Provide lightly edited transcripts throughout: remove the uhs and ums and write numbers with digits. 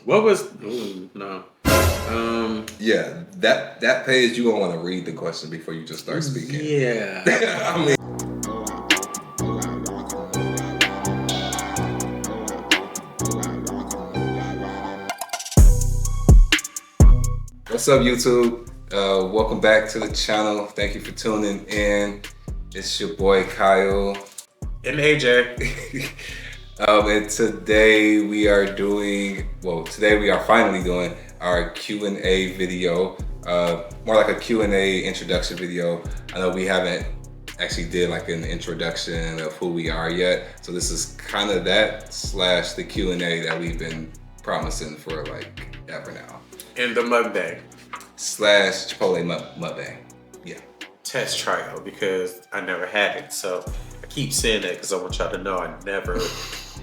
What was? Ooh, no. Yeah, that page you don't want to read the question before you just start speaking. Yeah. I mean. What's up, YouTube? Welcome back to the channel. Thank you for tuning in. It's your boy Kyle and AJ. And today we are finally doing our Q&A video. More like a Q&A introduction video. I know we haven't actually did like an introduction of who we are yet. So this is kind of that / the Q&A that we've been promising for like ever now. And the mukbang. / Chipotle MUKBANG. Yeah. Test trial, because I never had it. So I keep saying that because I want y'all to know I never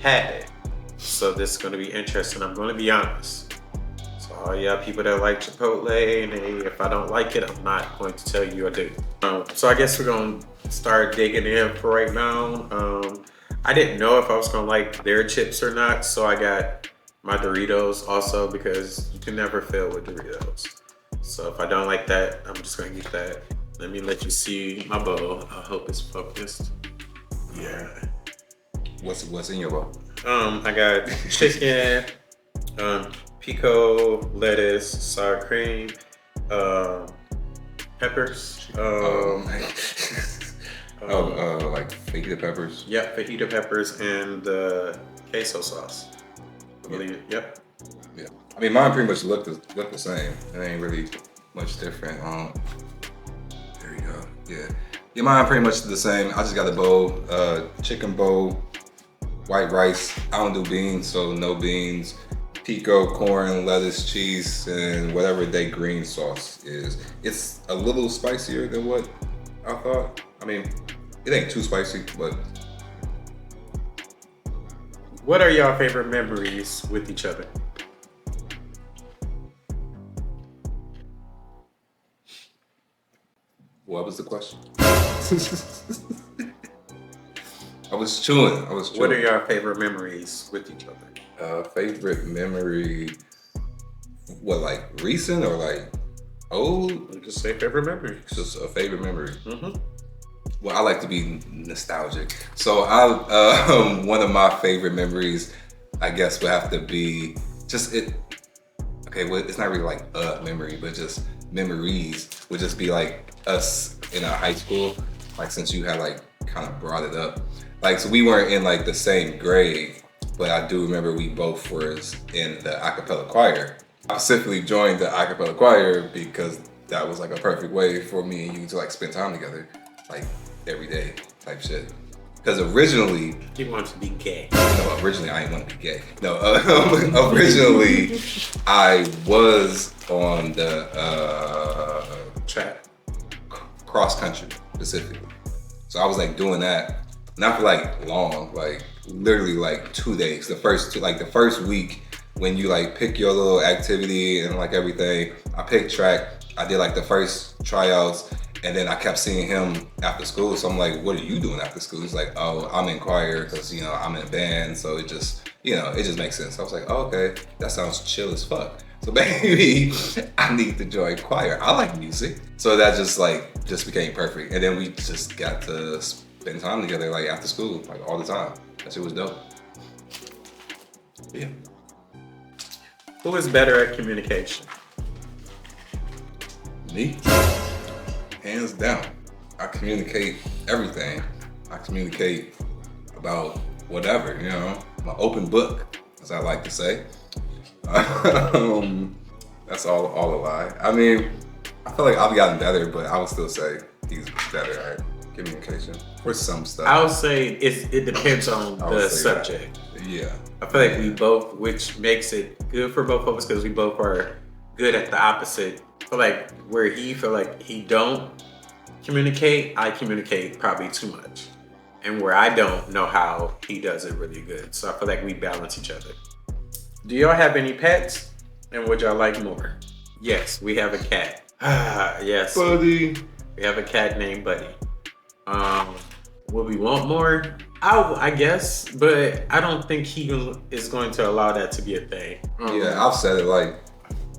had it. So this is going to be interesting. I'm going to be honest. So all y'all people that like Chipotle, and if I don't like it, I'm not going to tell you I do. So I guess we're going to start digging in for right now. I didn't know if I was going to like their chips or not. So I got my Doritos also, because you can never fail with Doritos. So if I don't like that, I'm just gonna get that. Let me let you see my bowl. I hope it's focused. Yeah. What's in your bowl? I got chicken, pico, lettuce, sour cream, peppers. Like fajita peppers? Yep, fajita peppers and the queso sauce. I believe. Yep. Yeah. I mean, mine pretty much look the same. It ain't really much different. There you go. Yeah, mine pretty much the same. I just got a bowl, chicken bowl, white rice. I don't do beans, so no beans. Pico, corn, lettuce, cheese, and whatever they green sauce is. It's a little spicier than what I thought. I mean, it ain't too spicy, but. What are y'all favorite memories with each other? What was the question? I was chewing. What are your favorite memories with each other? Favorite memory? What, like recent or like old? Just say favorite memory. Just a favorite memory. Mm-hmm. Well, I like to be nostalgic. So one of my favorite memories, I guess, would have to be just it. Okay, well, it's not really like a memory, but just memories would just be like us in our high school. Like, since you had like kind of brought it up, like, so we weren't in like the same grade, but I do remember we both were in the a cappella choir. I specifically joined the a cappella choir because that was like a perfect way for me and you to like spend time together, like every day type shit. Because originally, you wanted to be gay. No, originally I didn't want to be gay. No, originally I was on the track, cross country specifically. So I was like doing that, not for like long, like literally like 2 days. The first week when you like pick your little activity and like everything, I picked track. I did like the first tryouts. And then I kept seeing him after school. So I'm like, what are you doing after school? He's like, oh, I'm in choir because, you know, I'm in a band. So it just makes sense. I was like, oh, okay, that sounds chill as fuck. So maybe I need to join choir. I like music. So that just became perfect. And then we just got to spend time together like after school, like all the time. That shit was dope. Yeah. Who is better at communication? Me? Hands down. I communicate everything. I communicate about whatever, you know. I'm an open book, as I like to say. That's all a lie. I mean, I feel like I've gotten better, but I would still say he's better at communication for some stuff. I would say it depends on the subject. That. Yeah. I feel like we both, which makes it good for both of us because we both are good at the opposite. I feel like where he feel like he don't communicate, I communicate probably too much. And where I don't know how, he does it really good. So I feel like we balance each other. Do y'all have any pets? And would y'all like more? Yes, we have a cat. Yes. Buddy. We have a cat named Buddy. Would we want more? I guess, but I don't think he is going to allow that to be a thing. Yeah, I've said it, like,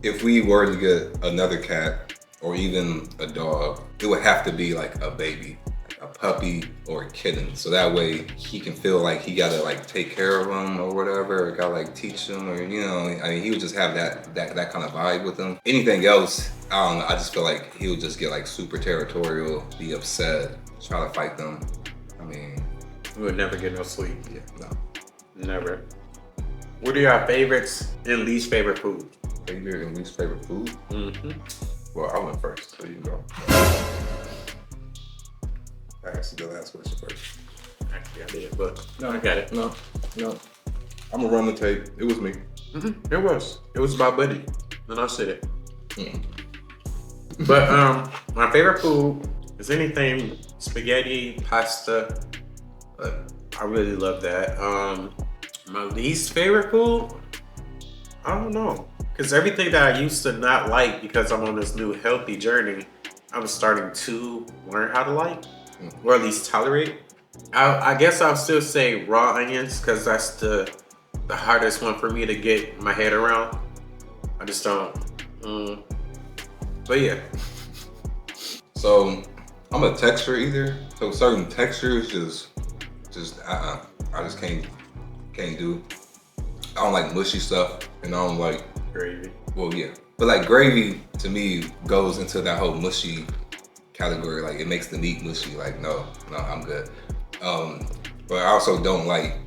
if we were to get another cat or even a dog, it would have to be like a baby, a puppy or a kitten. So that way he can feel like he gotta like take care of him or whatever, or gotta like teach him, or you know, I mean, he would just have that kind of vibe with him. Anything else, I don't know, I just feel like he would just get like super territorial, be upset, try to fight them. I mean, We would never get no sleep. yeah, no. Never. What are your favorites and least favorite food? Favorite and least favorite food? Mm-hmm. Well, I went first, so you go. I asked the last question first. Actually, I did, but no, I got it. No. I'm gonna run the tape. It was me. Mm-hmm. It was my buddy, and I said it. Mm. But my favorite food is anything spaghetti, pasta. I really love that. My least favorite food, I don't know, because everything that I used to not like because I'm on this new healthy journey, I'm starting to learn how to like, or at least tolerate. I guess I'll still say raw onions because that's the hardest one for me to get my head around. I just don't. But yeah. So I'm a texture eater. So certain textures just I just can't do. I don't like mushy stuff, and I don't like Gravy. Well, yeah, but like gravy to me goes into that whole mushy category. Like it makes the meat mushy. Like no, I'm good. But I also don't like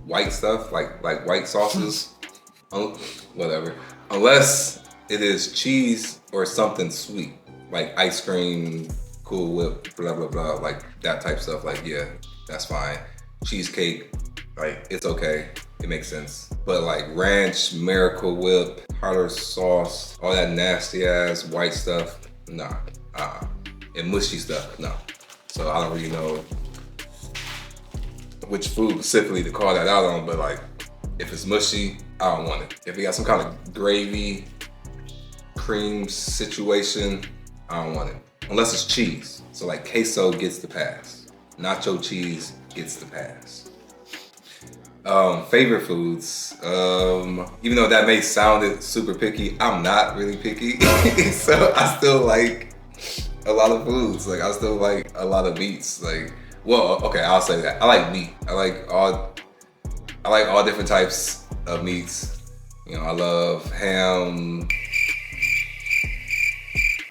white stuff, like white sauces. Whatever, unless it is cheese or something sweet, like ice cream, Cool Whip, blah blah blah, like that type stuff. Like yeah, that's fine. Cheesecake, like it's okay, it makes sense. But like ranch, Miracle Whip, tartar sauce, all that nasty ass white stuff, nah. And mushy stuff, no. So I don't really know which food specifically to call that out on, but like if it's mushy, I don't want it. If it got some kind of gravy, cream situation, I don't want it. Unless it's cheese. So like queso gets the pass. Nacho cheese gets the pass. Favorite foods. Even though that may sound super picky, I'm not really picky. So I still like a lot of foods. Like I still like a lot of meats. Like, well, okay, I'll say that. I like meat. I like all different types of meats. You know, I love ham.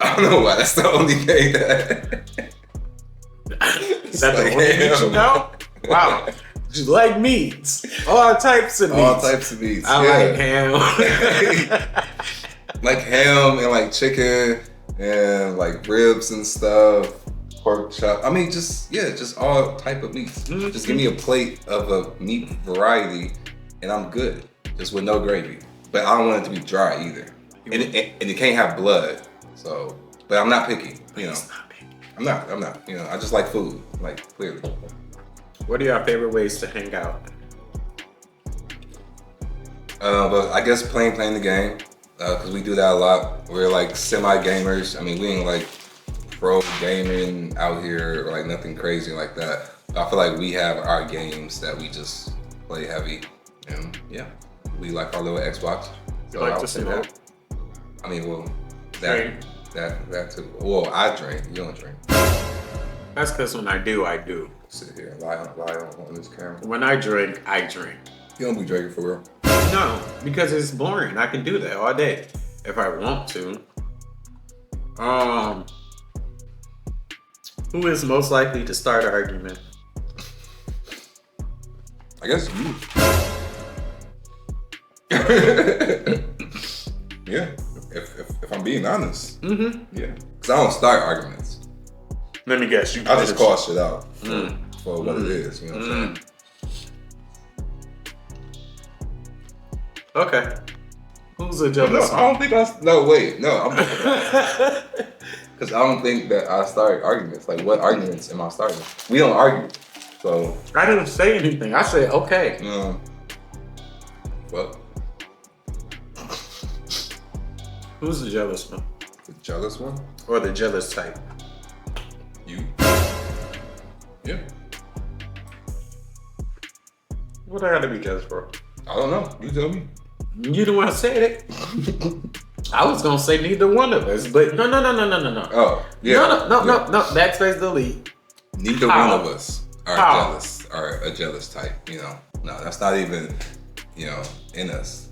I don't know why. That's the only thing that. Is that the only meat you know? Wow. You like meats. All types of meats. All types of meats. I like ham. Like ham and like chicken and like ribs and stuff. Pork chop. I mean, just all type of meats. Mm-hmm. Just give me a plate of a meat variety and I'm good. Just with no gravy. But I don't want it to be dry either. And it can't have blood. So, but I'm not picky, you know. I'm not, you know, I just like food, like clearly. What are your favorite ways to hang out? But I guess playing the game, because we do that a lot. We're like semi-gamers. I mean, we ain't like pro gaming out here or like nothing crazy like that. But I feel like we have our games that we just play heavy. And yeah, we like our little Xbox. You like to smoke? I mean, well, that too. Well, I drink. You don't drink. That's because when I do. Sit here and lie on this camera. When I drink, I drink. You don't be drinking for real? No, because it's boring. I can do that all day if I want to. Who is most likely to start an argument? I guess you. Yeah, if I'm being honest. Mm-hmm. Yeah, because I don't start arguments. Let me guess. I just call shit out for what it is. You know what I'm saying? Okay. Who's a jealous one? I don't think No, wait. No, because I don't think that I start arguments. Like, what arguments am I starting? We don't argue. So I didn't say anything. I said okay. Well. Who's the jealous one? The jealous one? Or the jealous type? You. Yeah. What I gotta be jealous for? I don't know. You tell me. You the one who said it. I was gonna say neither one of us, but no. Oh, yeah. No. Backspace delete. Neither one of us are jealous, are a jealous type, you know. No, that's not even, you know, in us.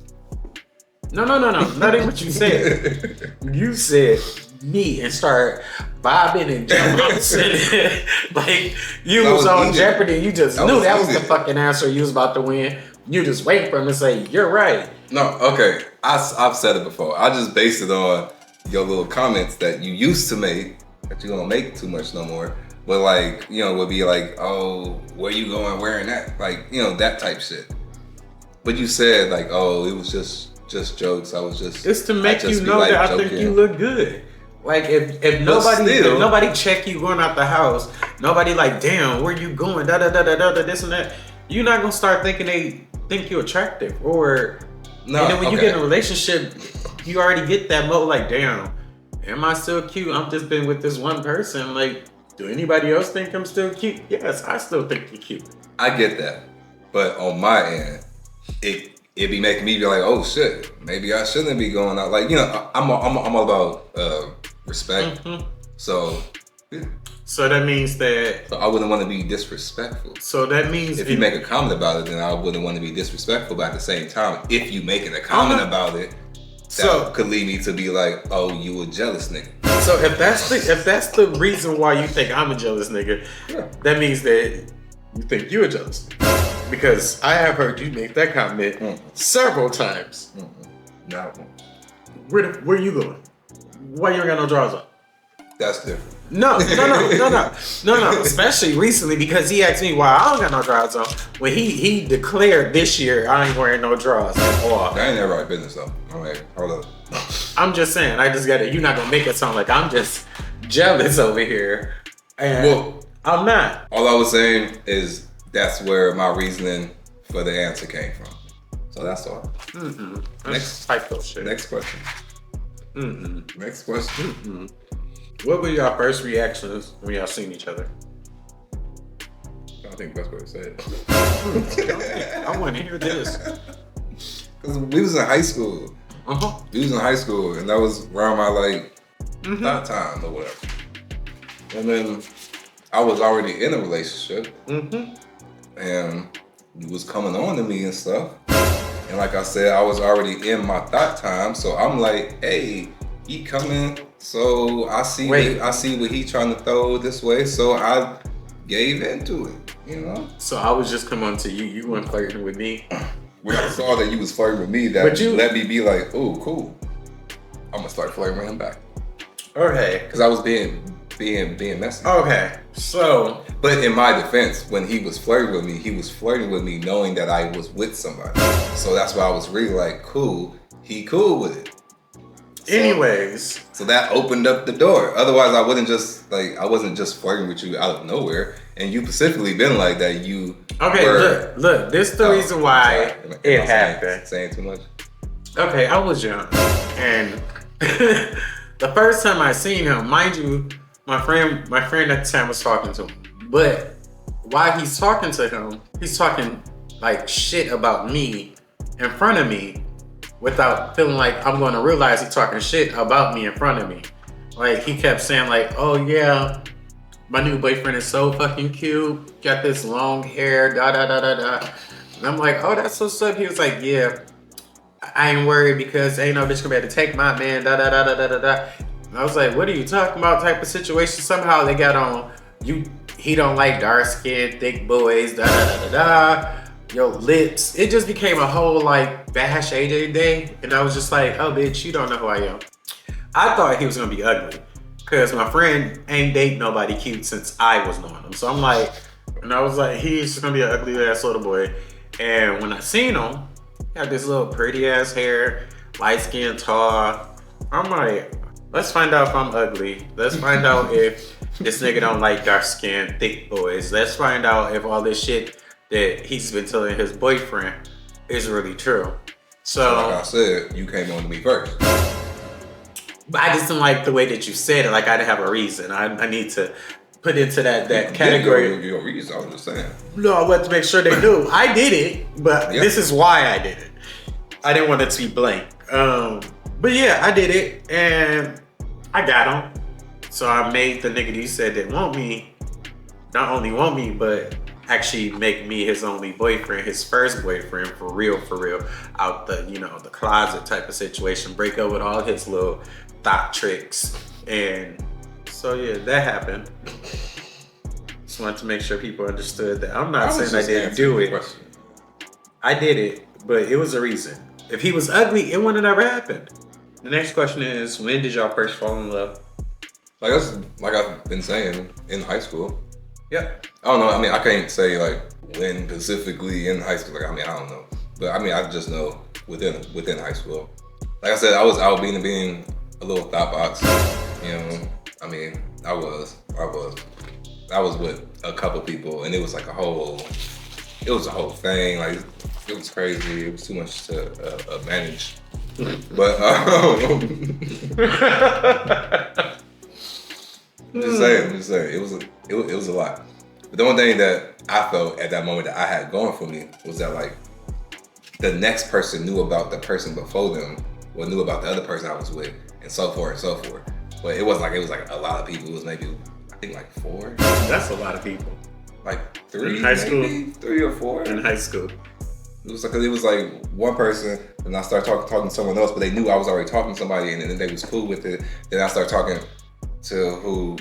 No. Not even what you said. You said me and start vibing and jumping. Like you was on easy. Jeopardy. You just knew that was the fucking answer you was about to win. You just wait for him to say, you're right. No, okay. I've said it before. I just based it on your little comments that you used to make, that you don't make too much no more. But like, you know, would be like, oh, where you going wearing that? Like, you know, that type shit. But you said like, oh, it was just jokes. I was just. It's to make you know that I think you look good. Like if nobody check you going out the house, nobody like, damn, where you going? Da this and that. You're not gonna start thinking they think you're attractive, or no. And then when you get in a relationship, you already get that mode like, damn, am I still cute? I'm just been with this one person. Like, do anybody else think I'm still cute? Yes, I still think you're cute. I get that, but on my end, it be making me be like, oh shit, maybe I shouldn't be going out. Like, you know, I'm all about respect. Mm-hmm. So. Yeah. So that means that. So I wouldn't want to be disrespectful. So that means if you make a comment about it, then I wouldn't want to be disrespectful. But at the same time, if you making a comment about it, that could lead me to be like, oh, you a jealous nigga. So if that's the reason why you think I'm a jealous nigga, that means that you think you're a jealous nigga. Because I have heard you make that comment several times. No. Where you going? Why you ain't got no drawers on? That's different. No. Especially recently, because he asked me why I don't got no drawers on. When he declared this year I ain't wearing no drawers at all. That ain't everybody's business though. All right, hold up. I'm just saying, I just gotta. You're not gonna make it sound like I'm just jealous over here. And I'm not. All I was saying is that's where my reasoning for the answer came from. So that's all. Next type shit. Next question. Next question. What were y'all first reactions when y'all seen each other? I think that's what it said. I want to hear this. Cause we was in high school. We was in high school, and that was around my like third time or whatever. And then I was already in a relationship, and he was coming on to me and stuff. And like I said, I was already in my thought time, so I'm like, hey, he coming. So I see what he trying to throw this way, so I gave into it, you know? So I was just coming on to you. You weren't flirting with me. When I saw that you was flirting with me, that let me be like, oh, cool. I'm gonna start flirting with him back. Okay. Because I was being messy. Okay. So, but in my defense, when he was flirting with me knowing that I was with somebody. So that's why I was really like, cool. He cool with it. So, anyways, so that opened up the door. Otherwise, I wasn't just flirting with you out of nowhere. And you specifically been like that. You look. This is the reason why it happened. Saying too much. Okay, I was young, and the first time I seen him, mind you, my friend at the time was talking to him. But while he's talking to him, he's talking like shit about me in front of me, without feeling like I'm going to realize he's talking shit about me in front of me. Like, he kept saying like, oh yeah, my new boyfriend is so fucking cute, got this long hair, da. And I'm like, oh, that's so sick. He was like, yeah, I ain't worried because ain't no bitch gonna be able to take my man, da. And I was like, what are you talking about type of situation? Somehow they got on, he don't like dark skinned, thick boys, da. Your lips. It just became a whole like bash AJ day. And I was just like, oh bitch, you don't know who I am. I thought he was gonna be ugly. Cause my friend ain't date nobody cute since I was knowing him. So I'm like, and I was like, he's just gonna be an ugly ass little boy. And when I seen him, he had this little pretty ass hair, light skin, tall. I'm like, let's find out if I'm ugly. Let's find out if this nigga don't like dark skin, thick boys. Let's find out if all this shit that he's been telling his boyfriend is really true. So like I said, you came on to me first. But I just didn't like the way that you said it. Like, I didn't have a reason. I need to put into that category. Your reason, I was just saying. No, I wanted to make sure they knew. I did it, but this is why I did it. I didn't want it to be blank. But yeah, I did it, and I got him. So I made the nigga that he said that want me, not only want me, but actually make me his only boyfriend, his first boyfriend, for real, out the, the closet type of situation, break up with all his little thought tricks. And so yeah, that happened. Just wanted to make sure people understood that. I'm not saying I didn't do it. I did it, but it was a reason. If he was ugly, it wouldn't have ever happened. The next question is, when did y'all first fall in love? Like I've been saying, in high school. Yeah. I don't know. I mean, I can't say like when specifically in high school. Like, I mean, I don't know. But I mean, I just know within high school. Like I said, I was out being a little thought box. I mean, I was with a couple people, and it was like a whole thing. Like, it was crazy. It was too much to manage. But I'm just saying, it was a lot. But the one thing that I felt at that moment that I had going for me was that like the next person knew about the person before them, or knew about the other person I was with, and so forth and so forth. But it was like a lot of people. It was maybe, I think, like 4. That's a lot of people. Like 3 in high maybe? school. 3 or 4 in high school. It was like one person, and I started talking to someone else, but they knew I was already talking to somebody, and then they was cool with it. Then I started talking to who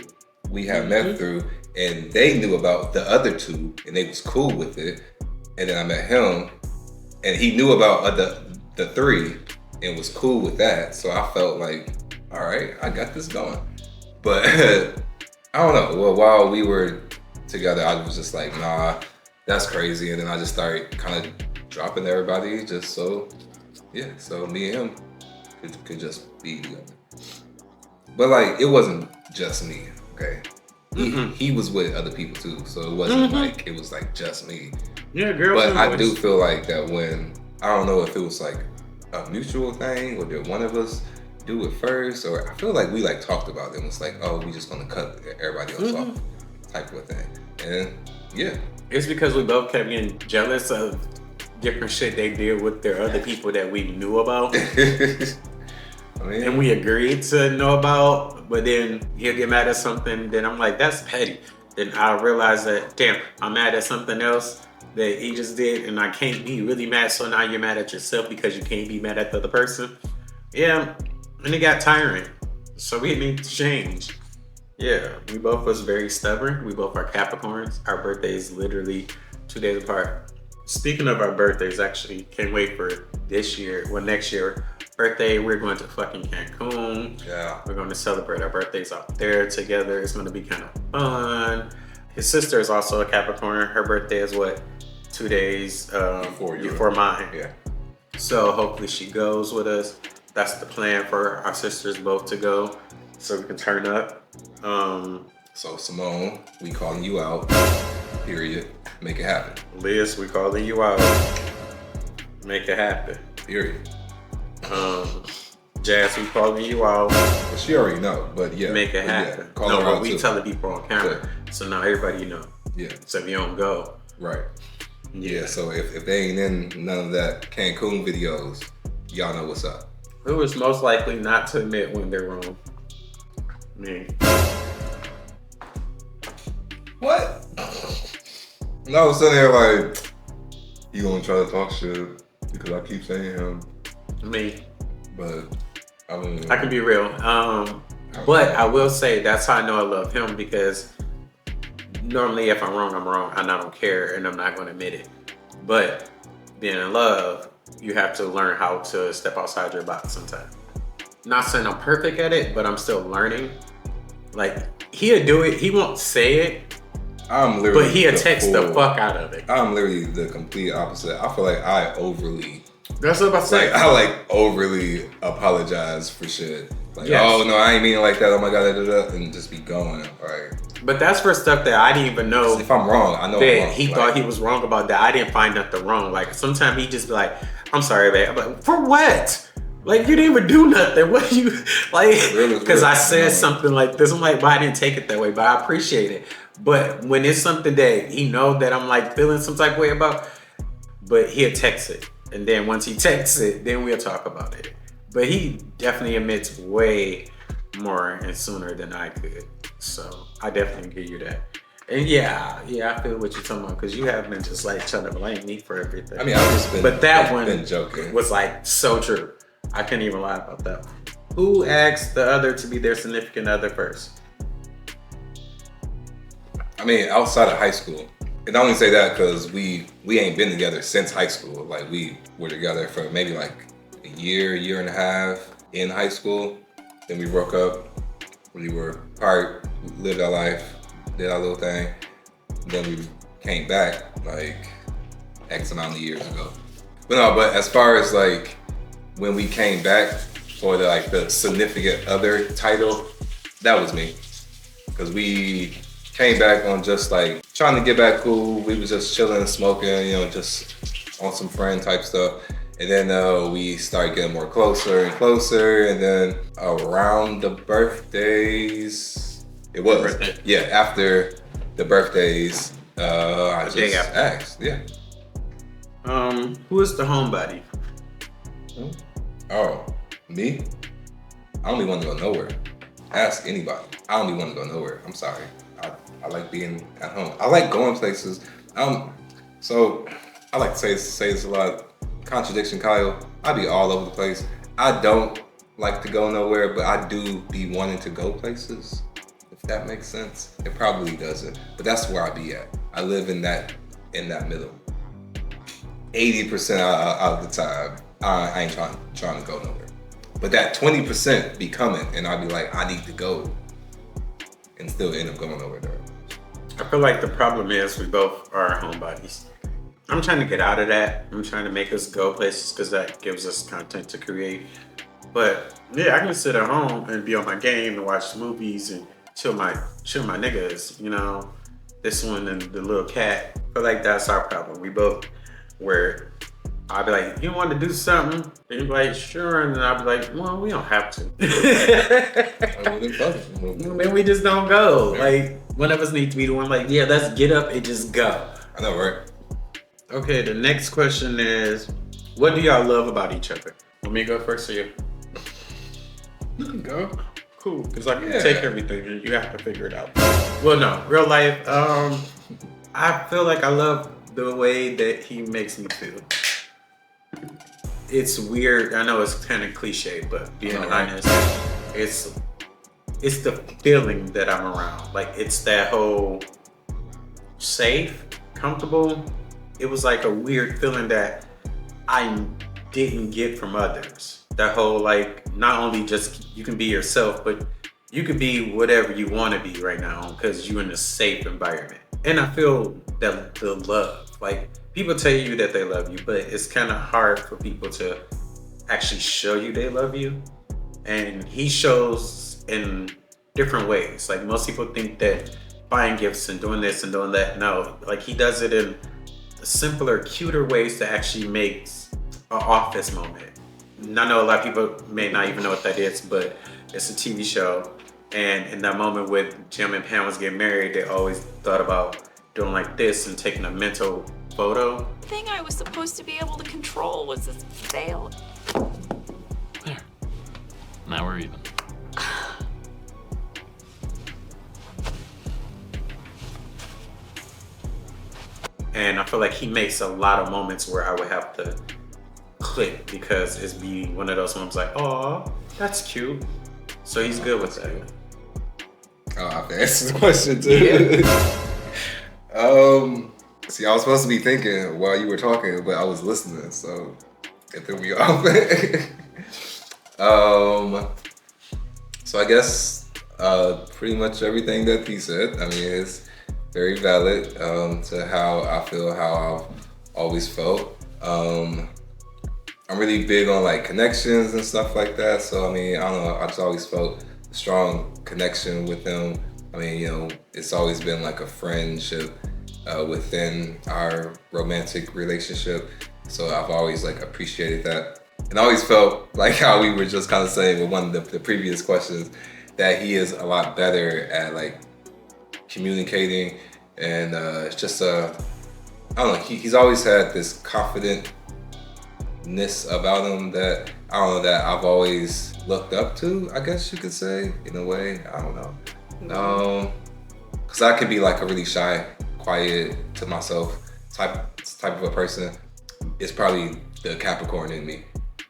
we had met through, and they knew about the other 2, and they was cool with it. And then I met him, and he knew about the 3, and was cool with that. So I felt like, all right, I got this going. But I don't know. Well, while we were together, I was just like, nah, that's crazy. And then I just started kind of dropping everybody just so me and him could just be together. But like, it wasn't just me, okay? He was with other people too, so it wasn't like it was like just me. Yeah, girls. But I do feel like that when, I don't know if it was like a mutual thing, or did one of us do it first, or I feel like we like talked about it and was like, oh, we just gonna cut everybody else off type of thing. And yeah. It's because we both kept getting jealous of different shit they did with their other people that we knew about. I mean, and we agreed to know about, but then he'll get mad at something, then I'm like, that's petty. Then I'll realize that, damn, I'm mad at something else that he just did, and I can't be really mad, so now you're mad at yourself because you can't be mad at the other person. Yeah, and it got tiring. So we need to change. Yeah, we both was very stubborn. We both are Capricorns. Our birthdays literally 2 days apart. Speaking of our birthdays, actually, can't wait for next year. Birthday, we're going to fucking Cancun. Yeah. We're going to celebrate our birthdays out there together. It's going to be kind of fun. His sister is also a Capricorn. Her birthday is 2 days before mine. Yeah. So hopefully she goes with us. That's the plan for our sisters both to go, so we can turn up. So Simone, we calling you out. Period. Make it happen. Liz, we calling you out. Make it happen. Period. Jazz, we calling you out. Well, she already know, but yeah. Make it happen. Yeah, call her out we too. telling people on camera, so now everybody know. Yeah. So if you don't go. Right. Yeah, so if they ain't in none of that Cancun videos, y'all know what's up. Who is most likely not to admit when they're wrong? Me. What? And I was sitting there like, you gonna try to talk shit because I keep saying him. Me. But I mean, I can be real. But I will say that's how I know I love him, because normally if I'm wrong, I'm wrong, and I don't care, and I'm not gonna admit it. But being in love, you have to learn how to step outside your box sometimes. Not saying I'm perfect at it, but I'm still learning. Like, he'll do it, he won't say it, but he'll text the fuck out of it. I'm literally the complete opposite. I feel like I overly, that's what I'm saying. like, I like overly apologize for shit. Like, yes. Oh no, I ain't mean it like that. Oh my god, and just be going. Right. But that's for stuff that I didn't even know. If I'm wrong, I know that I'm wrong. He thought he was wrong about that. I didn't find nothing wrong. Like, sometimes he just be like, I'm sorry, babe. I'm like, for what? Like, you didn't even do nothing. What you, like, Real is because real. I said something like this. I'm like, but I didn't take it that way, but I appreciate it. But when it's something that he know that I'm like feeling some type of way about, but he'll text it. And then once he texts it, then we'll talk about it. But he definitely admits way more and sooner than I could. So I definitely give you that. And yeah, I feel what you're talking about, because you have been just like trying to blame me for everything. I mean, I've just been, but that one been joking. was like so true. I couldn't even lie about that one. Who asked the other to be their significant other first? I mean, outside of high school. And I only say that because we ain't been together since high school. Like, we were together for maybe like a year and a half in high school. Then we broke up. We were apart, lived our life, did our little thing. Then we came back like X amount of years ago. But as far as like when we came back for the significant other title, that was me. Because we came back on just like trying to get back cool. We was just chilling, smoking, just on some friend type stuff. And then we started getting more closer and closer. And then around the birthdays, it was. Birthday. Yeah, after the birthdays, I just asked. Yeah. Who is the homebody? Oh, me? I don't even want to go nowhere. Ask anybody. I don't even want to go nowhere. I'm sorry. I like being at home. I like going places. So I like to say this a lot. Contradiction, Kyle. I be all over the place. I don't like to go nowhere, but I do be wanting to go places. If that makes sense. It probably doesn't, but that's where I be at. I live in that middle. 80% out of the time, I ain't trying to go nowhere. But that 20% be coming, and I'll be like, I need to go, and still end up going nowhere there. I feel like the problem is we both are homebodies. I'm trying to get out of that. I'm trying to make us go places because that gives us content to create. But yeah, I can sit at home and be on my game and watch movies and chill my niggas, this one and the little cat. I feel like that's our problem. We both where I'll be like, you want to do something? And you're like, sure. And then I'll be like, well, we don't have to. Then we just don't go. Like, one of us needs to be the one like, yeah, let's get up and just go. I know, right? Okay, the next question is, what do y'all love about each other? Want me to go first or you? You can go. Cool, because I can take everything and you have to figure it out. Well, no, real life, I feel like I love the way that he makes me feel. It's weird, I know it's kind of cliche, but being honest, it's the feeling that I'm around. Like, it's that whole safe, comfortable. It was like a weird feeling that I didn't get from others. That whole, like, not only just you can be yourself, but you can be whatever you want to be right now because you're in a safe environment. And I feel that the love, like, people tell you that they love you, but it's kind of hard for people to actually show you they love you. And he shows in different ways. Like, most people think that buying gifts and doing this and doing that. No, like, he does it in simpler, cuter ways to actually make an office moment. And I know a lot of people may not even know what that is, but it's a TV show. And in that moment with Jim and Pam was getting married, they always thought about doing like this and taking a mental photo. The thing I was supposed to be able to control was this veil. There. Now we're even. And I feel like he makes a lot of moments where I would have to click because it's be one of those moments like, oh, that's cute. So he's good with that. Oh, I have to answer the question too. Yeah. See, I was supposed to be thinking while you were talking, but I was listening, so it threw me off. So I guess pretty much everything that he said. I mean, it's very valid to how I feel, how I've always felt. I'm really big on like connections and stuff like that. So I mean, I don't know, I just always felt a strong connection with him. I mean, it's always been like a friendship within our romantic relationship. So I've always like appreciated that. And I always felt like how we were just kind of saying with one of the previous questions, that he is a lot better at like communicating, and it's just I don't know, he's always had this confidentness about him that I don't know, that I've always looked up to, I guess you could say, in a way. I don't know. Cause I could be like a really shy, quiet to myself type of a person. It's probably the Capricorn in me.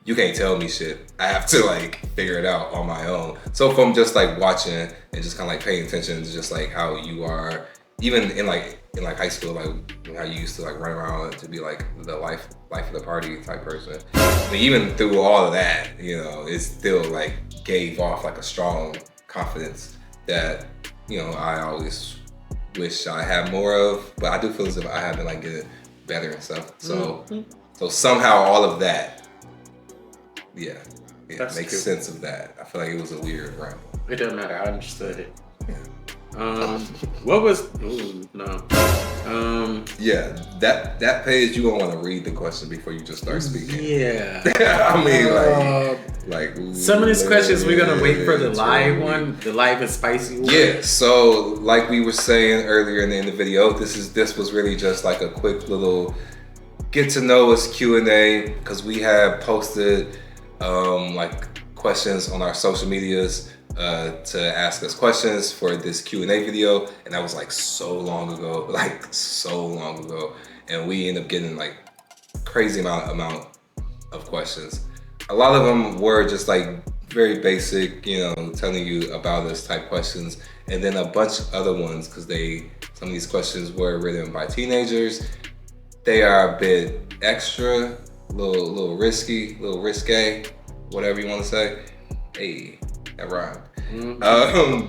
You can't tell me shit. I have to like figure it out on my own. So from just like watching and just kind of like paying attention to just like how you are, even in high school, like how you used to like run around to be like the life of the party type person. But even through all of that, you know, it still like gave off like a strong confidence that, you know, I always wish I had more of. But I do feel as if I have been like getting better and stuff. So so somehow all of that, yeah, it makes sense of that. I feel like it was a weird ramble. It doesn't matter. I understood it. What was? Ooh, no. Yeah, that page, you don't want to read the question before you just start speaking. Yeah. I mean, like some of these questions we're gonna wait for the live one, the live and spicy one. Yeah. So like we were saying earlier in the video, this was really just like a quick little get to know us Q&A, because we have posted like questions on our social medias to ask us questions for this Q&A video, and that was like so long ago, and we ended up getting like crazy amount of questions. A lot of them were just like very basic, you know, telling you about us type questions, and then a bunch of other ones, because some of these questions were written by teenagers. They are a bit extra, little risky, little risque, whatever you want to say. Hey, that rhymed.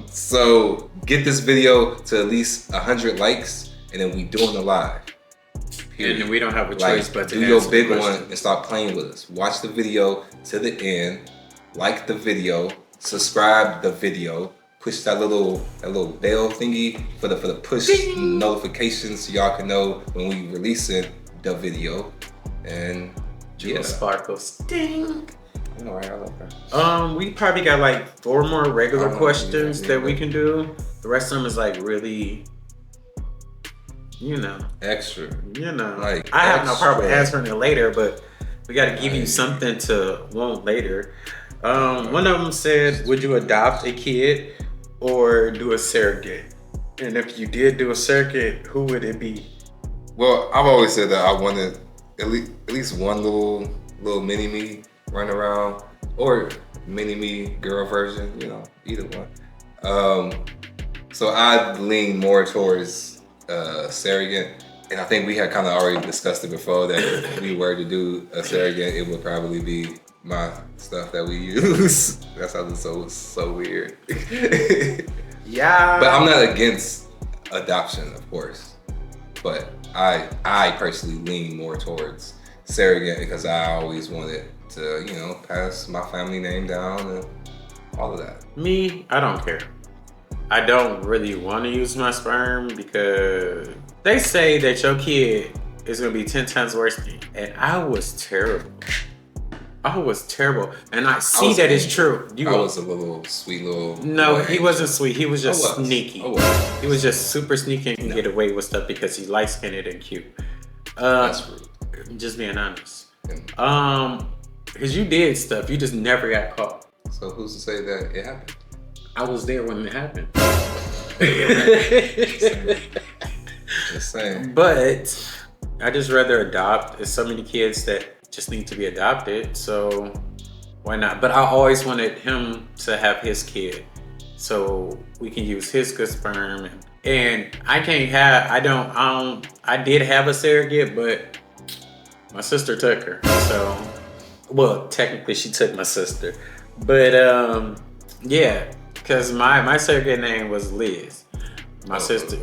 So get this video to at least 100 likes, and then we doing the live. Period. And we don't have a choice but to do your big one and stop playing with us. Watch the video to the end, like the video, subscribe the video, push that little bell thingy for the push notifications so y'all can know when we releasing the video. And Jewel sparkles. Ding. I know, right? I love that. We probably got like 4 more regular questions that we can do. The rest of them is like really, you know, extra. You know, like I have no problem answering it later, but we got to give you something to want later. One of them said, "Would you adopt a kid or do a surrogate? And if you did do a surrogate, who would it be?" Well, I've always said that I wanted at least one little mini me run around, or mini me girl version, you know, either one. So I lean more towards surrogate, and I think we had kind of already discussed it before that if we were to do a surrogate, it would probably be my stuff that we use. That sounds so weird. Yeah. But I'm not against adoption, of course. But I personally lean more towards surrogate because I always wanted to, you know, pass my family name down and all of that. Me, I don't care. I don't really want to use my sperm because they say that your kid is going to be 10 times worse than you. And I was terrible. And I see that it's true. I was a little sweet little... No, boy. He wasn't sweet. He was just sneaky. He was just super sneaky and get away with stuff because he's light-skinned and cute. That's rude. Just being honest. Because you did stuff. You just never got caught. So who's to say that it happened? I was there when it happened. Just saying. But I just rather adopt. There's so many kids that just need to be adopted, so why not? But I always wanted him to have his kid so we can use his good sperm. And I did have a surrogate, but my sister took her. So, well, technically she took my sister. But yeah, because my surrogate name was Liz. My sister.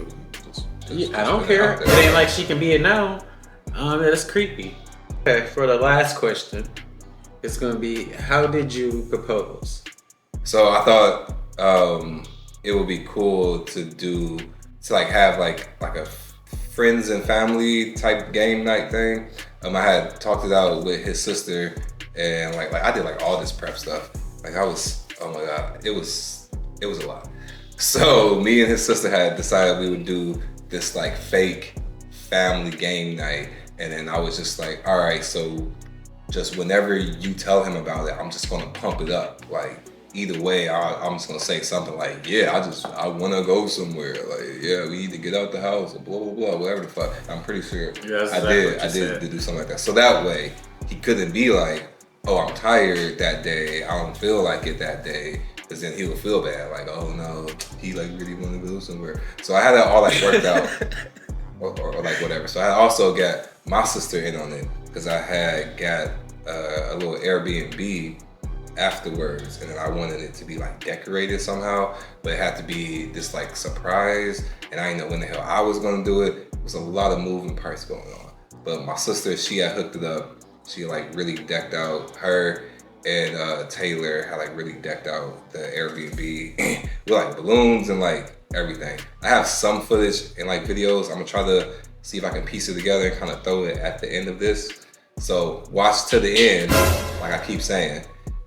I don't care. It ain't like she can be it now. That's creepy. Okay, for the last question, it's gonna be, how did you propose? So I thought it would be cool to have like a friends and family type game night thing. I had talked it out with his sister, and like I did like all this prep stuff. Like I was, oh my god, it was a lot. So me and his sister had decided we would do this like fake family game night, and then I was just like, all right, so just whenever you tell him about it, I'm just gonna pump it up. Like either way, I'm just gonna say something like, yeah, I wanna go somewhere. Like, yeah, we need to get out the house, or blah blah blah, whatever the fuck. I'm pretty sure I did do something like that. So that way he couldn't be like, oh, I'm tired that day, I don't feel like it that day. Cause then he would feel bad, like, oh no, he like really wanna go somewhere. So I had that all like worked out, or like whatever. So I also got my sister in on it, cause I had got a little Airbnb afterwards, and then I wanted it to be like decorated somehow, but it had to be this like surprise, and I didn't know when the hell I was gonna do it. It was a lot of moving parts going on. But my sister, she had hooked it up. She like really decked out her. And Taylor had like really decked out the Airbnb with like balloons and like everything. I have some footage and like videos. I'm gonna try to see if I can piece it together and kind of throw it at the end of this. So watch to the end, like I keep saying.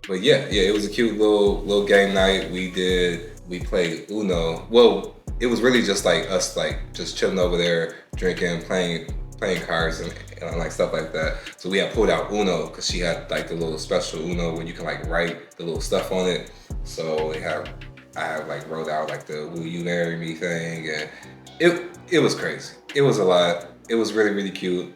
But yeah, it was a cute little game night. We played Uno. Well, it was really just like us like just chilling over there, drinking, playing cards and like stuff like that. So we had pulled out Uno because she had like the little special Uno where you can like write the little stuff on it. So I have like wrote out like the "Will you marry me" thing, and it was crazy. It was a lot. It was really really cute.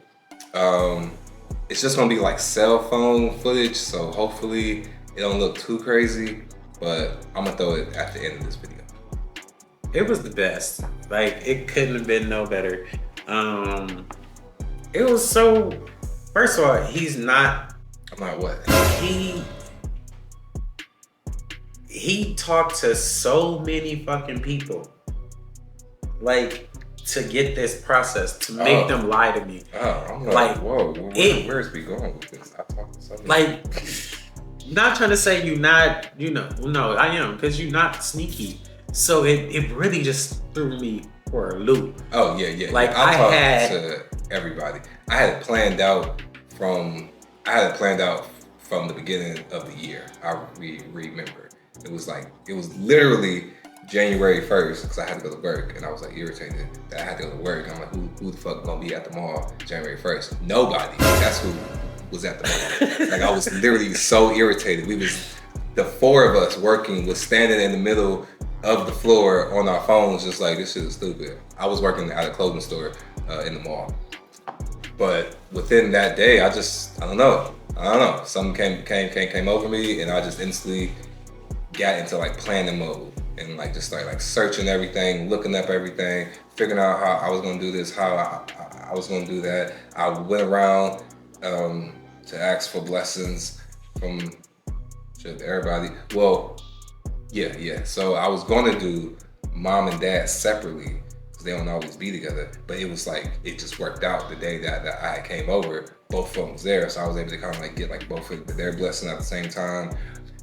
It's just gonna be like cell phone footage, so hopefully it don't look too crazy. But I'm gonna throw it at the end of this video. It was the best. Like it couldn't have been no better. It was so. First of all, he's not. I'm not what? He talked to so many fucking people, like to get this process to make them lie to me. Oh, I'm like whoa, where's we going with this? I talked to so many. Like, not trying to say you not, no, I am, because you're not sneaky. So it really just threw me for a loop. Oh yeah. Like I talked had to everybody. I had it planned out from the beginning of the year. I remember. It was literally January 1st because I had to go to work, and I was like irritated that I had to go to work. I'm like, who the fuck gonna be at the mall January 1st? Nobody. That's who was at the mall. Like I was literally so irritated. The four of us working was standing in the middle of the floor on our phones, just like, this shit is stupid. I was working at a clothing store in the mall. But within that day, I don't know. Something came over me, and I just instantly got into like planning mode and like just started like searching everything, looking up everything, figuring out how I was gonna do this, how I was gonna do that. I went around to ask for blessings from everybody. Well, yeah. So I was gonna do mom and dad separately, they don't always be together, but it was like, it just worked out the day that I came over, both of them was there, so I was able to kind of like get like both of their blessing at the same time.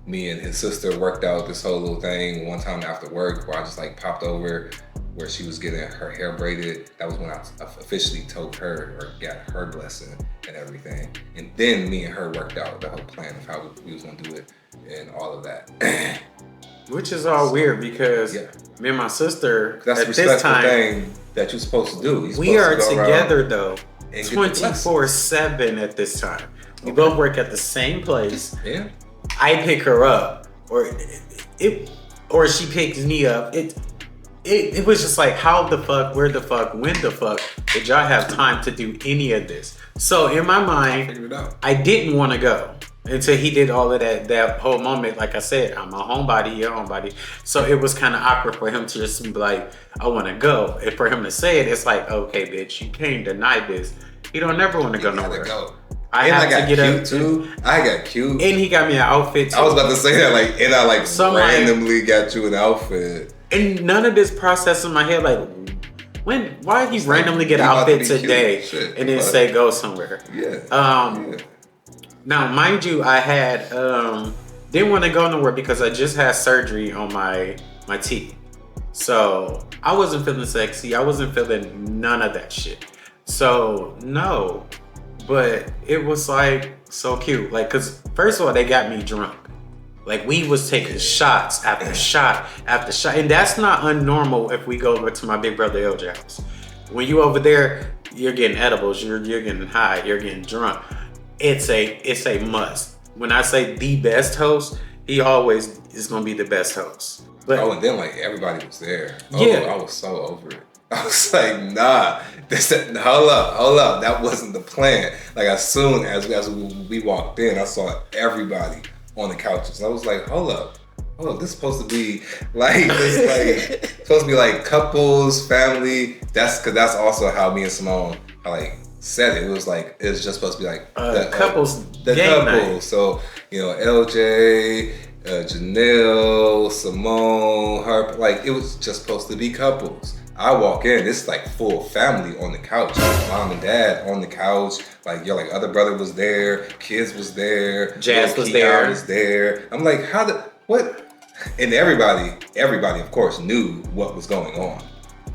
Me and his sister worked out this whole little thing one time after work where I just like popped over where she was getting her hair braided. That was when I officially told her or got her blessing and everything. And then me and her worked out the whole plan of how we was gonna do it and all of that. Which is all weird because me and my sister, that's at a respectful this time, thing that you're supposed to do. We are together though, 24/7 at this time. We both work at the same place. Yeah. I pick her up, or she picks me up. It was just like, how the fuck, where the fuck, when the fuck did y'all have time to do any of this? So in my mind, I didn't want to go until he did all of that whole moment. Like I said, I'm a homebody, you're a homebody. So it was kind of awkward for him to just be like, I want to go. And for him to say it, it's like, okay, bitch, you can't deny this. You don't never want to go nowhere. I got cute too. I got cute. And he got me an outfit too. I was about to say that, like, and I like randomly got you an outfit. And none of this process in my head, like, why did he randomly get an outfit today and then say go somewhere? Yeah. Now, mind you, I had didn't want to go nowhere because I just had surgery on my teeth. So I wasn't feeling sexy. I wasn't feeling none of that shit. So no. But it was like so cute. Like, cause First of all, they got me drunk. Like, we was taking shots after shot after shot. And that's not unnormal if we go over to my big brother LJ house. When you over there, you're getting edibles, you're getting high, you're getting drunk. It's a must. When I say the best host, he always is gonna be the best host. But, and then like everybody was there. Yeah. I was so over it. I was like, nah, hold up. That wasn't the plan. Like as soon as we walked in, I saw everybody on the couches. I was like, hold up, this is supposed to be like supposed to be like couples, family. That's also how me and Simone said it. It was like it's just supposed to be like the couples, the game couple. night. So LJ, Janelle, Simone, her, like it was just supposed to be couples. I walk in, it's like full family on the couch. Mom and dad on the couch. Like other brother was there, kids was there, Jazz was Kiara there. was there. I'm like, what? And everybody of course knew what was going on.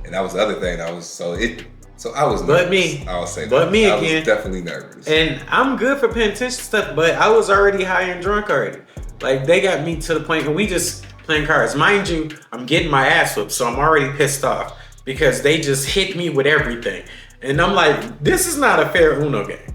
And that was the other thing. I was nervous. But me. I'll say that. But me I again. was definitely nervous. And I'm good for paying attention to stuff, but I was already high and drunk already. Like, they got me to the point, and we just playing cards. Mind you, I'm getting my ass whipped, so I'm already pissed off because they just hit me with everything. And I'm like, this is not a fair Uno game.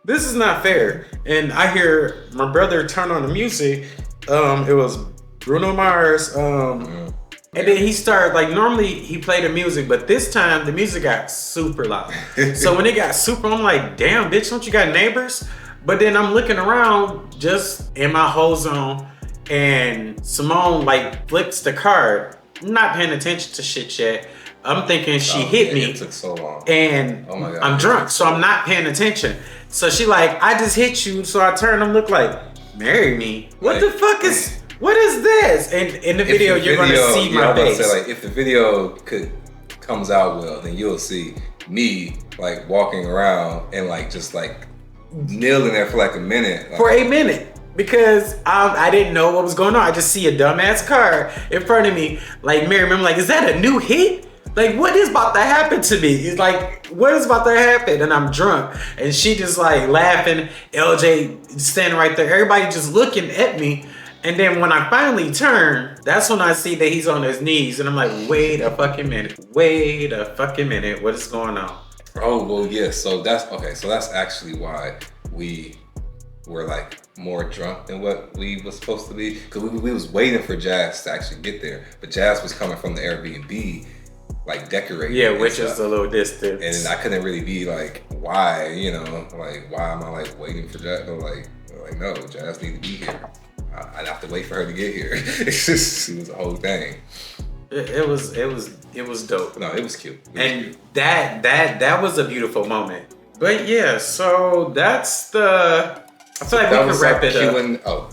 This is not fair. And I hear my brother turn on the music. It was Bruno Mars. And then he started, like, normally he played the music, but this time the music got super loud. So when it got super, I'm like, damn, bitch, don't you got neighbors? But then I'm looking around just in my whole zone, and Simone, like, flips the card. I'm not paying attention to shit yet. I'm thinking she hit me. It took so long. And oh my God, I'm drunk, so I'm not paying attention. So she like, I just hit you. So I turn and look like, marry me? What the fuck is... What is this? And in the video, you're gonna see my face. Say, like, if the video comes out well, then you'll see me like walking around and like just like kneeling there for like a minute. Like, for a minute. Because I didn't know what was going on. I just see a dumbass car in front of me. Like, Mary, I'm like, is that a new hit? Like, what is about to happen to me? It's like, what is about to happen? And I'm drunk. And she just like laughing. LJ standing right there. Everybody just looking at me. And then when I finally turn, that's when I see that he's on his knees. And I'm like, wait a fucking minute. What is going on? Oh, well, yeah. So that's okay. So that's actually why we were like more drunk than what we was supposed to be. Because we was waiting for Jazz to actually get there. But Jazz was coming from the Airbnb, like decorating. Yeah, which is a little distance. And I couldn't really be like, why, like, why am I like waiting for Jazz? Like, no, Jazz need to be here. I'd have to wait for her to get here. It was a whole thing. It was dope. No, it was cute. And that was a beautiful moment. But yeah, so that's the. I feel like we can wrap it up.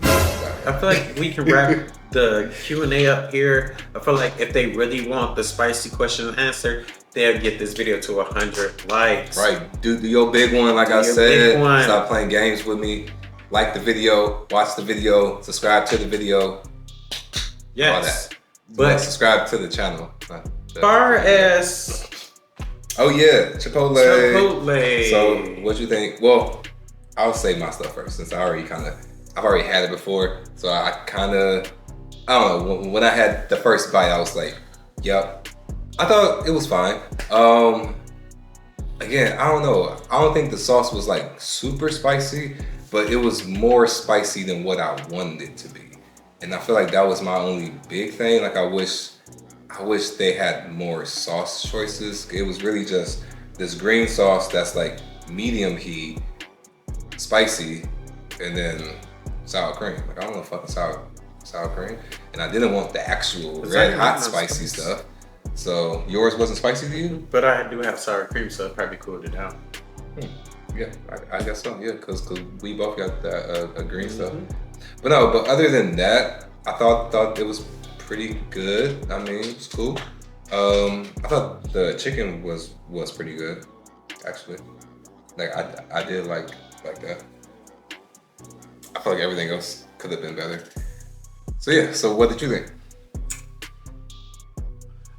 I feel like we can wrap the Q&A up here. I feel like if they really want the spicy question and answer, they'll get this video to 100 likes. Right. Do your big one, like I said. Stop playing games with me. Like the video, watch the video, subscribe to the video. Yes. All that. But subscribe to the channel. Far as oh yeah, Chipotle. So what you think? Well, I'll say my stuff first since I've already had it before. So I don't know. When I had the first bite, I was like, yep. I thought it was fine. Again, I don't know. I don't think the sauce was like super spicy, but it was more spicy than what I wanted it to be. And I feel like that was my only big thing. Like I wish they had more sauce choices. It was really just this green sauce that's like medium heat, spicy, and then sour cream. Like I don't know fucking sour cream. And I didn't want the actual red hot spicy stuff. So yours wasn't spicy to you? But I do have sour cream, so it probably cooled it down. Yeah, I guess so. Yeah, because we both got that green stuff. But other than that, I thought it was pretty good. I mean, it was cool. I thought the chicken was pretty good, actually. Like I did like that. I feel like everything else could have been better. So yeah. So what did you think?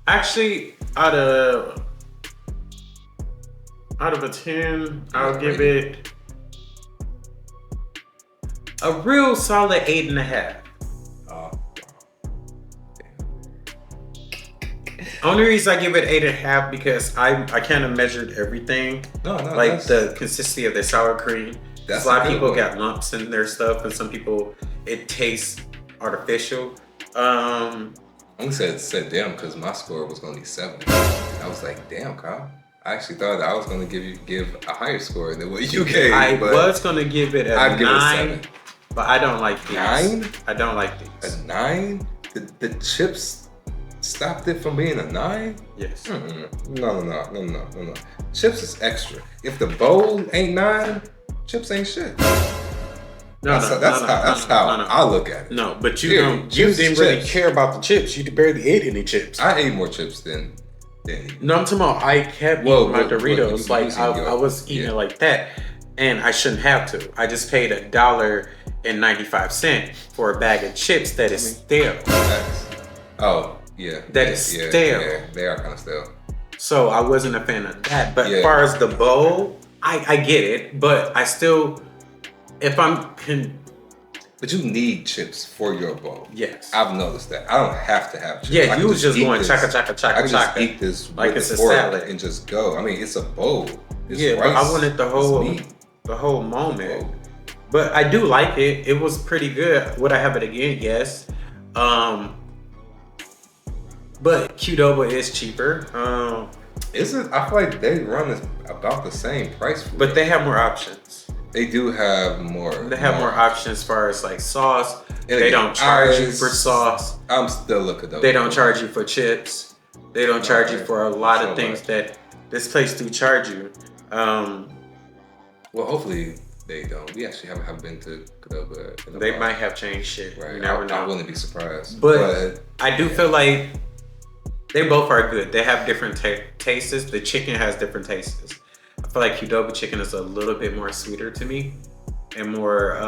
Actually, out of a 10, I'll give it A real solid 8.5. Oh, Only reason I give it 8.5 because I kind of measured everything. no, Like the consistency of the sour cream. That's A lot a of good people one. got lumps in their stuff, and some people it tastes artificial. I only said damn because my score was gonna be 7. I was like, damn, Kyle. I actually thought that I was gonna give a higher score than what you gave. I but was gonna give it a I'd give it a 9, 7. but I don't like these. 9? I don't like these. A 9? The chips stopped it from being a 9? Yes. No. Chips is extra. If the bowl ain't 9, chips ain't shit. That's how I look at it. No, but you Period. don't. You Chips didn't is really chips. care about the chips. You barely ate any chips. I ate more chips than you. No, I'm talking about I kept Whoa, eating my whoa, Doritos. whoa, Like I was eating it like that, and I shouldn't have to. I just paid $1.95 for a bag of chips that is stale. Oh, yeah. That is stale. Yeah, they are kind of stale. So I wasn't a fan of that. But Yeah. as far as the bowl, I get it, but I still, if But you need chips for your bowl. yes. I've noticed that. I don't have to have chips. Yeah, I you can was just eat going this- chaka chaka I chaka can just chaka. eat this Like with it's a a fork salad. and just go. I mean, it's a bowl. It's Yeah, but rice. I wanted the It's whole meat. moment. Whoa. But I do like it. It was pretty good. Would I have it again? Yes. But Qdoba is cheaper. Is it? I feel like they run about the same price. For But real. they have more options. They do have more. They have more options as far as like sauce. And They again, don't charge you eyes- for sauce. I'm still looking though. They don't charge you for chips. They don't charge you Alright. for a lot So of things what? that this place do charge you. Well, hopefully they don't. We actually haven't been to Qdoba in a They while. might have changed shit. Right. You never I know. wouldn't be surprised. But I do feel like they both are good. They have different tastes. The chicken has different tastes. I feel like Qdoba chicken is a little bit more sweeter to me, and more.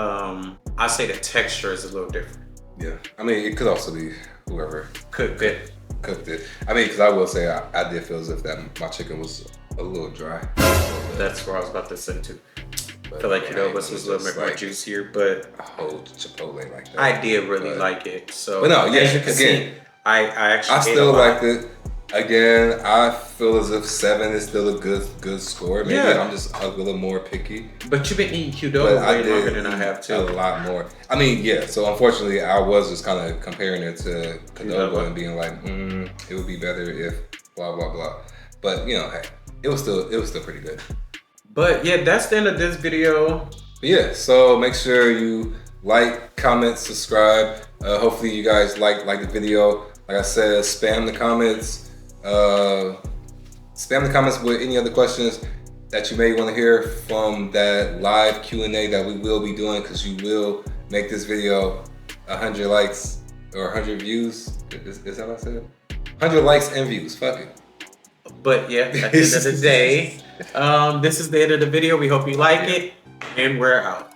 I say the texture is a little different. yeah, I mean, it could also be whoever Cooked it. cooked it. I mean, because I will say I did feel as if that my chicken was a little dry. That's what I was about to say too. But I feel like yeah, Qdoba's it was a little bit more like juicier, but a whole Chipotle like that. I did really But- like it. So, But no, yeah, as you can again, see, I actually I ate still a lot. liked it. Again, I feel as if 7 is still a good score. Maybe Yeah. I'm just a little more picky. But you've been eating But Qdoba I way did longer than I eat have a too. lot more. I mean, yeah. So unfortunately, I was just kind of comparing it to Qdoba Qdoba. and being like, it would be better if blah blah blah. But you know, hey, it was still pretty good. But yeah, that's the end of this video. But yeah, so make sure you like, comment, subscribe. Hopefully you guys like the video. Like I said, spam the comments. Spam the comments with any other questions that you may want to hear from that live Q&A that we will be doing, because you will make this video 100 likes or 100 views. Is that what I said? 100 likes and views. Fuck it. But yeah, at the end of the day, this is the end of the video. We hope you like it, and we're out.